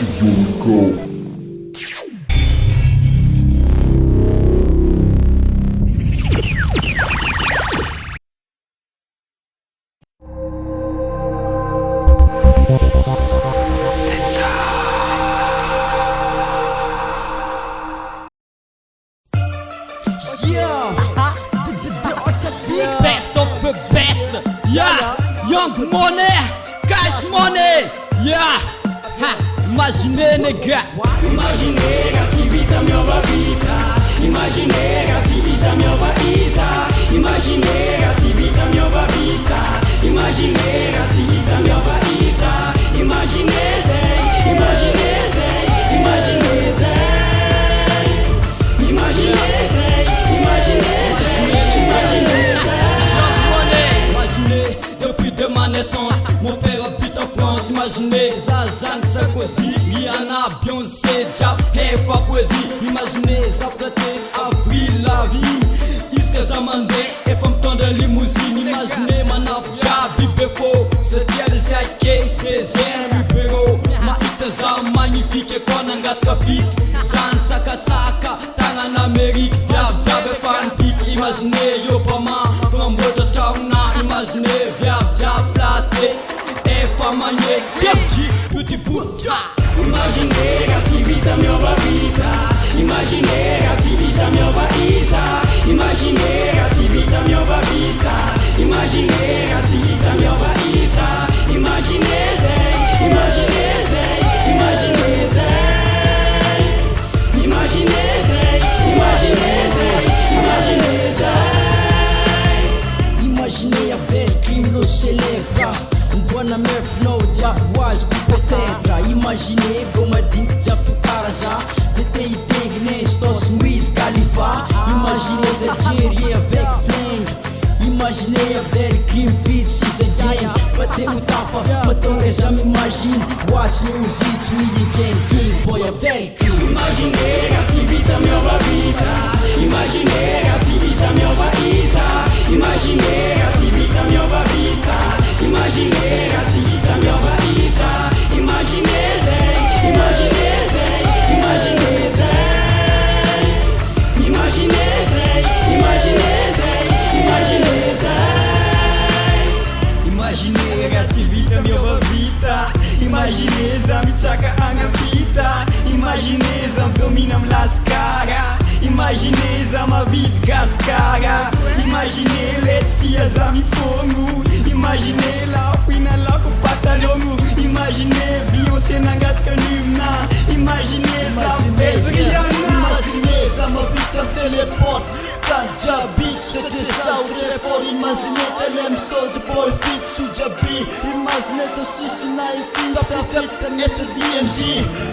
Go. Best of the best, yeah. Young money, cash money, yeah. Imaginez nega. Imaginez si vita mia vita. Imaginez si vita mia vita. Imaginez si vita mia vita. Imaginez si vita mia vita. Imaginez, imaginez, imaginez. Imaginez, imaginez, imaginez. Imaginez, depuis de ma naissance, mon père habite en France. Imaginez, Zazan, Sarkozy, Rihanna, Beyoncé, Jab, Eva, Poésie. Imaginez, Zaplaté, Avril, la vie. Iska Zamande, et femme temps de limousine. Imaginez, Manaf, Jab, Bibefo, ce tiers, c'est case, désert, Libéro. Ma itaza magnifique, et qu'on en gâte trafic. Zan, Tsaka, Tsaka, Tang en Amérique, Viab, Jab, et fan pic. Imaginez, yo, pas ma, prends votre tauna. Imaginez, Viab, Jab, flatté. Famanye, beautiful. Imaginez si vita mia vita. Imaginez si vita mia vita. Imaginez si vita mia vita. Imaginez si vita mia vita. Imaginez, imaginez, imaginez. Imaginez, imaginez, imaginez. Imaginez Abdelkrim lo célèbre. Buona meuf no diabo acho que petetra. Imaginei goma dink diabo tu cara já. Detei tegne estos Wiz Khalifa. Imaginei Zagiri avec flingue. Imaginei Abdelkrim feat she's again. Bateu o tapa, matou eu já me imagino. Watch news, it's me again. King boy Abdelkrim. Imaginei si vita mia vita. Imaginei si vita mia vita. Imaginei si vita mia vita. Imaginez si vita mia vita. Imaginez, imaginez, imaginez. Imaginez, imaginez, imaginez. Imaginez si vita mia vita. Imaginez a mitaka anga vita. Imaginez a domina lascara. Imaginez a ma vida cascara. Imaginez let's dias a mi fogo. Imaginez la fina la com pantalão. Imaginez Beyoncé na gata numa. Imaginez a Rihanna. Imaginez a ma vida teleporte. Tanja beat, c'était ça ou très fort. Imaginez telem soldier boy fit sous Jabi. Imaginez to Cincinnati, top fit SDMG.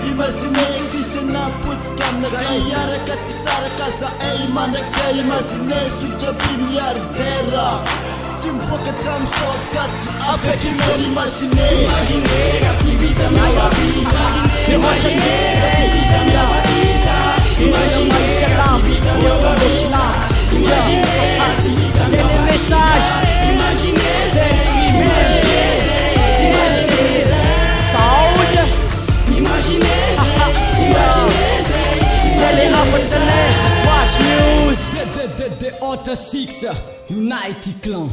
Imaginez Christina put cam na gayara katisara casa ei manexé. Imaginez sous Jabi miliardaire. Timpo que tram sot cats avec une imaginez. Imaginez si vita mia vita. Imaginez si vita mia vita. Imaginez si vita mia vita. Imaginez si vita c'est mia les messages. Imaginez, imaginez, imaginez. Saúde. Imaginez, imaginez. C'est les Africains. Watch news. The Hot Six, United Clan.